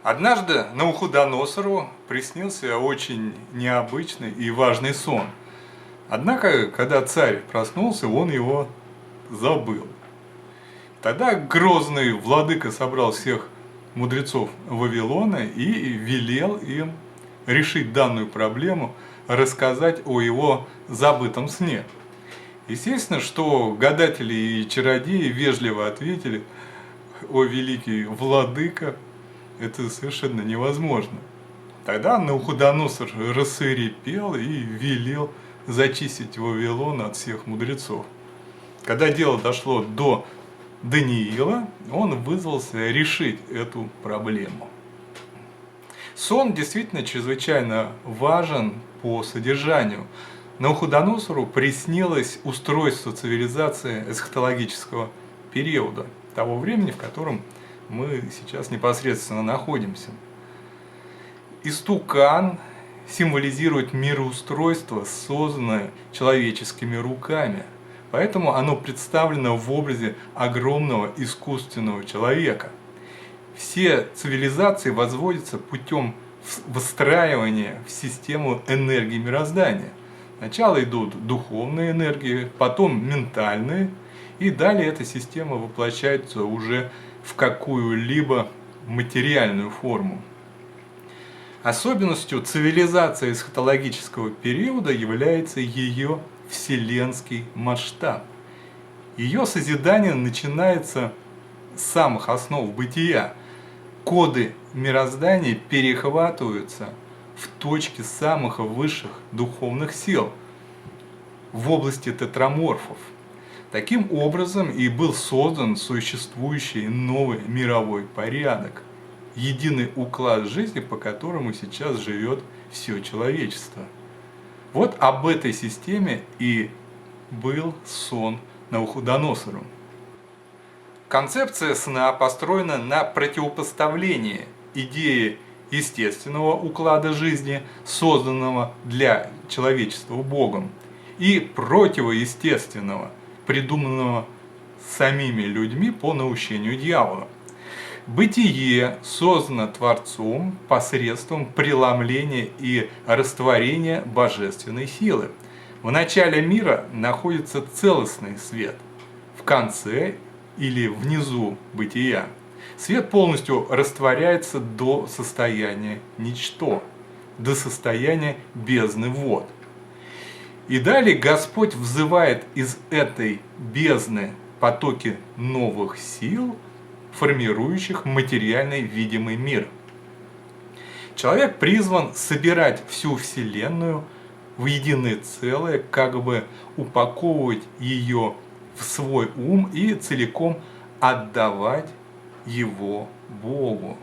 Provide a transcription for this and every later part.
Однажды Навуходоносору приснился очень необычный и важный сон. Однако, когда царь проснулся, он его забыл. Тогда грозный владыка собрал всех мудрецов Вавилона и велел им решить данную проблему, рассказать о его забытом сне. Естественно, что гадатели и чародеи вежливо ответили: «О великий владыка, это совершенно невозможно». Тогда Навуходоносор рассвирепел и велел зачистить Вавилон от всех мудрецов. Когда дело дошло до Даниила, он вызвался решить эту проблему. Сон действительно чрезвычайно важен по содержанию. Навуходоносору приснилось устройство цивилизации эсхатологического периода, того времени, в котором мы сейчас непосредственно находимся. Истукан символизирует мироустройство, созданное человеческими руками. Поэтому оно представлено в образе огромного искусственного человека. Все цивилизации возводятся путем выстраивания в систему энергии мироздания. Сначала идут духовные энергии, потом ментальные, и далее эта система воплощается уже в какую-либо материальную форму. Особенностью цивилизации эсхатологического периода является ее вселенский масштаб. Ее созидание начинается с самых основ бытия. Коды мироздания перехватываются в точке самых высших духовных сил, в области тетраморфов. Таким образом и был создан существующий новый мировой порядок, единый уклад жизни, по которому сейчас живет все человечество. Вот об этой системе и был сон Навуходоносору. Концепция сна построена на противопоставлении идеи естественного уклада жизни, созданного для человечества Богом, и противоестественного, придуманного самими людьми по наущению дьявола. Бытие создано Творцом посредством преломления и растворения божественной силы. В начале мира находится целостный свет, в конце или внизу бытия свет полностью растворяется до состояния ничто, до состояния бездны вод. И далее Господь взывает из этой бездны потоки новых сил, формирующих материальный видимый мир. Человек призван собирать всю Вселенную в единое целое, как бы упаковывать ее в свой ум и целиком отдавать его Богу.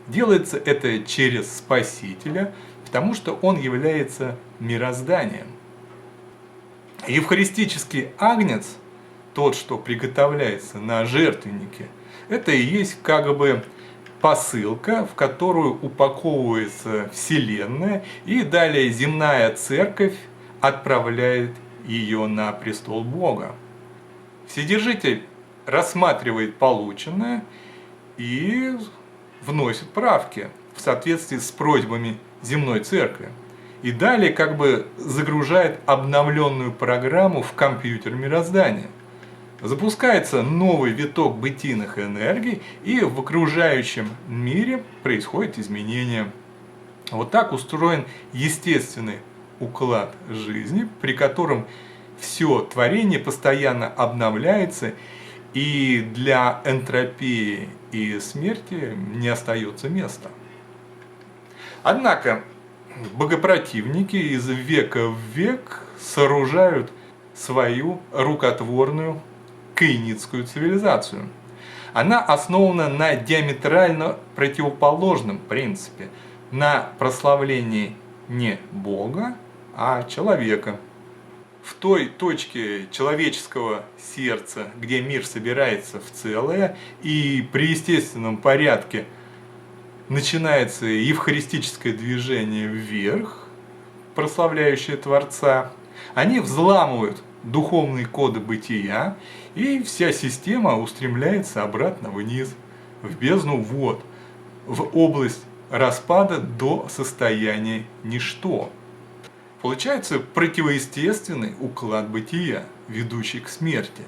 Делается это через Спасителя, потому что Он является мирозданием. Евхаристический агнец, тот, что приготовляется на жертвеннике, это и есть как бы посылка, в которую упаковывается Вселенная, и далее земная церковь отправляет ее на престол Бога. Вседержитель рассматривает полученное и вносит правки в соответствии с просьбами земной церкви. И далее как бы загружает обновленную программу в компьютер мироздания. Запускается новый виток бытийных энергий, и в окружающем мире происходят изменения. Вот так устроен естественный уклад жизни, при котором все творение постоянно обновляется, и для энтропии и смерти не остается места. Однако богопротивники из века в век сооружают свою рукотворную каинитскую цивилизацию. Она основана на диаметрально противоположном принципе, на прославлении не Бога, а человека. В той точке человеческого сердца, где мир собирается в целое, и при естественном порядке начинается евхаристическое движение вверх, прославляющее Творца, они взламывают духовные коды бытия, и вся система устремляется обратно вниз, в бездну вод, в область распада до состояния ничто. Получается противоестественный уклад бытия, ведущий к смерти.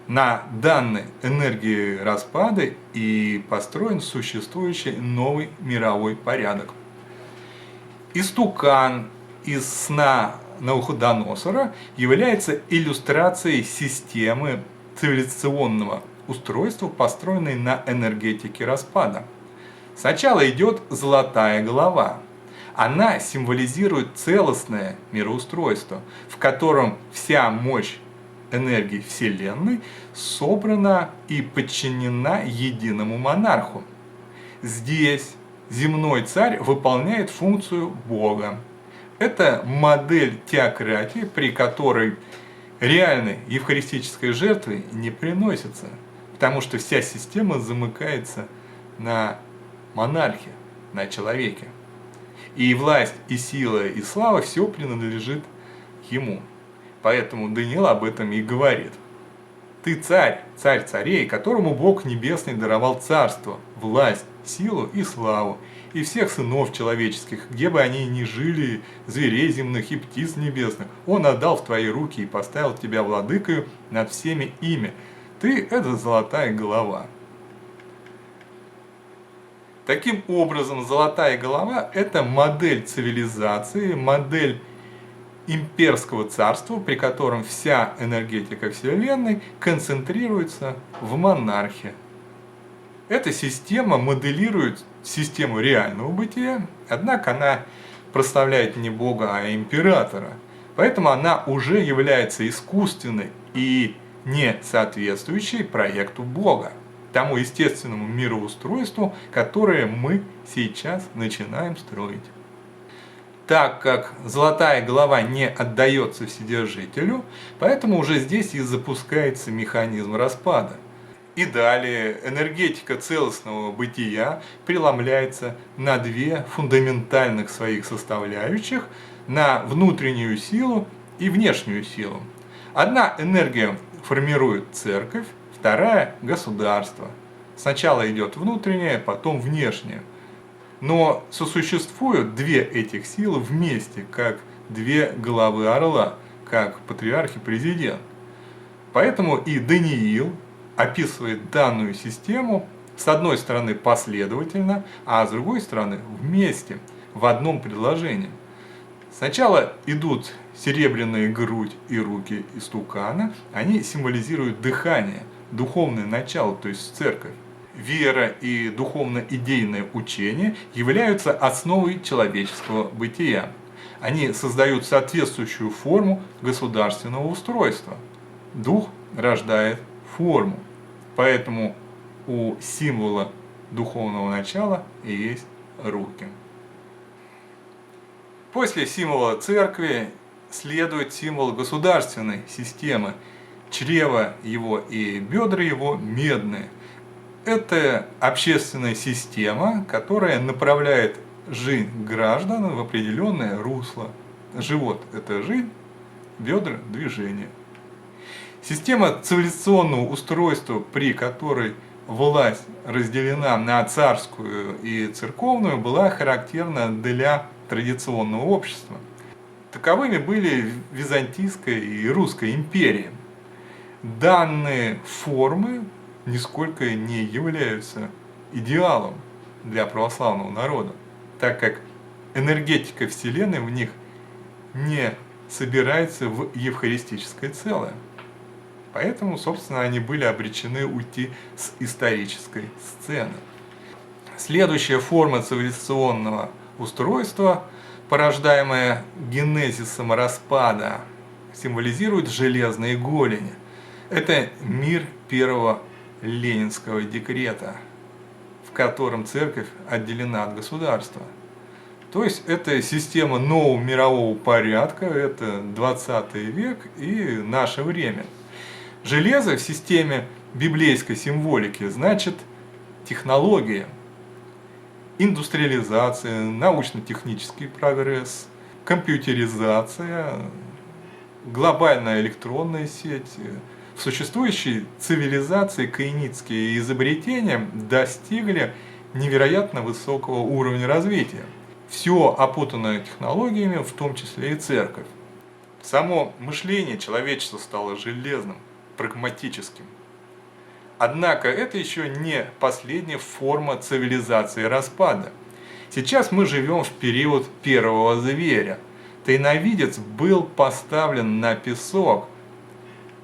На данной энергии распада и построен существующий новый мировой порядок. Истукан из сна Навуходоносора является иллюстрацией системы цивилизационного устройства, построенной на энергетике распада. Сначала идет золотая голова. Она символизирует целостное мироустройство, в котором вся мощь энергии Вселенной собрана и подчинена единому монарху. Здесь земной царь выполняет функцию Бога. Это модель теократии, при которой реальной евхаристической жертвы не приносится, потому что вся система замыкается на монархе, на человеке. И власть, и сила, и слава – все принадлежит ему. Поэтому Даниил об этом и говорит. Ты царь, царь царей, которому Бог Небесный даровал царство, власть, силу и славу, и всех сынов человеческих, где бы они ни жили, зверей земных и птиц небесных, Он отдал в твои руки и поставил тебя владыкою над всеми ими. Ты – это золотая голова. Таким образом, золотая голова – это модель цивилизации, модель имперского царства, при котором вся энергетика Вселенной концентрируется в монархе. Эта система моделирует систему реального бытия, однако она прославляет не Бога, а императора. Поэтому она уже является искусственной и не соответствующей проекту Бога, тому естественному мироустройству, которое мы сейчас начинаем строить. Так как золотая голова не отдается Вседержителю, поэтому уже здесь и запускается механизм распада. И далее энергетика целостного бытия преломляется на две фундаментальных своих составляющих, на внутреннюю силу и внешнюю силу. Одна энергия формирует церковь, вторая – государство. Сначала идет внутренняя, потом внешняя. Но сосуществуют две этих силы вместе, как две головы орла, как патриарх и президент. Поэтому и Даниил описывает данную систему с одной стороны последовательно, а с другой стороны вместе, в одном предложении. Сначала идут серебряная грудь и руки истукана, они символизируют дыхание, духовное начало, то есть церковь. Вера и духовно-идейное учение являются основой человеческого бытия. Они создают соответствующую форму государственного устройства. Дух рождает форму, поэтому у символа духовного начала и есть руки. После символа церкви следует символ государственной системы. Чрево его и бедра его медные. Это общественная система, которая направляет жизнь граждан в определенное русло. Живот – это жизнь, бедра – движение. Система цивилизационного устройства, при которой власть разделена на царскую и церковную, была характерна для традиционного общества. Таковыми были Византийская и Русская империи. Данные формы нисколько не являются идеалом для православного народа, так как энергетика Вселенной в них не собирается в евхаристическое целое. Поэтому, собственно, они были обречены уйти с исторической сцены. Следующая форма цивилизационного устройства, порождаемая генезисом распада, символизирует железные голени. Это мир первого Ленинского декрета, в котором церковь отделена от государства. То есть это система нового мирового порядка, это 20 век и наше время. Железо в системе библейской символики значит технология, индустриализация, научно-технический прогресс, компьютеризация, глобальная электронная сеть. В существующей цивилизации каиницкие изобретения достигли невероятно высокого уровня развития. Все опутано технологиями, в том числе и церковь. Само мышление человечества стало железным, прагматическим. Однако это еще не последняя форма цивилизации распада. Сейчас мы живем в период первого зверя. Тайновидец был поставлен на песок.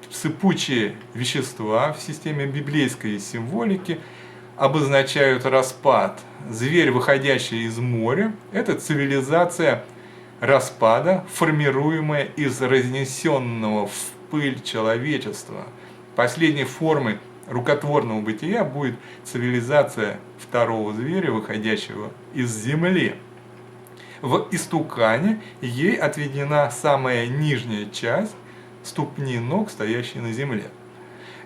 Сыпучие вещества в системе библейской символики обозначают распад. Зверь, выходящий из моря, это цивилизация распада, формируемая из разнесенного в пыль человечества. Последней формой рукотворного бытия будет цивилизация второго зверя, выходящего из земли. В истукане ей отведена самая нижняя часть ступни ног, стоящие на земле.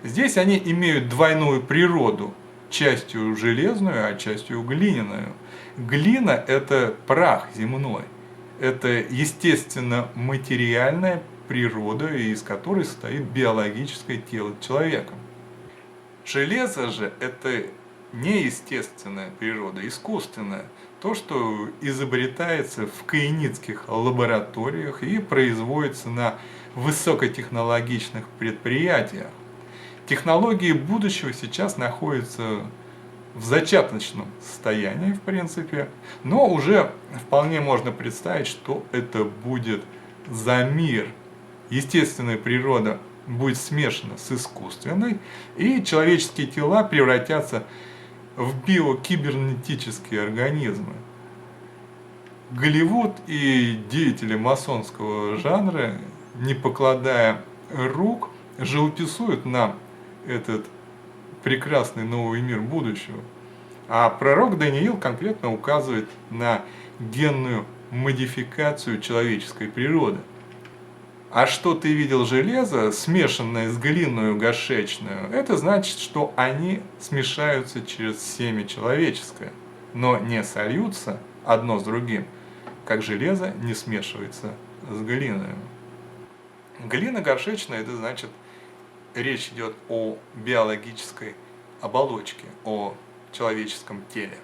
Здесь они имеют двойную природу, частью железную, а частью глиняную. Глина – это прах земной, это естественно материальная природа, из которой состоит биологическое тело человека. Железо же – это неестественная природа, искусственная. То, что изобретается в каиницких лабораториях и производится на высокотехнологичных предприятиях. Технологии будущего сейчас находятся в зачаточном состоянии, в принципе, но уже вполне можно представить, что это будет за мир. Естественная природа будет смешана с искусственной, и человеческие тела превратятся в биокибернетические организмы. Голливуд и деятели масонского жанра, не покладая рук, живописуют нам этот прекрасный новый мир будущего. А пророк Даниил конкретно указывает на генную модификацию человеческой природы. А что ты видел железо, смешанное с глиною горшечную, это значит, что они смешаются через семя человеческое, но не сольются одно с другим, как железо не смешивается с глиной. Глина горшечная, это значит, речь идет о биологической оболочке, о человеческом теле.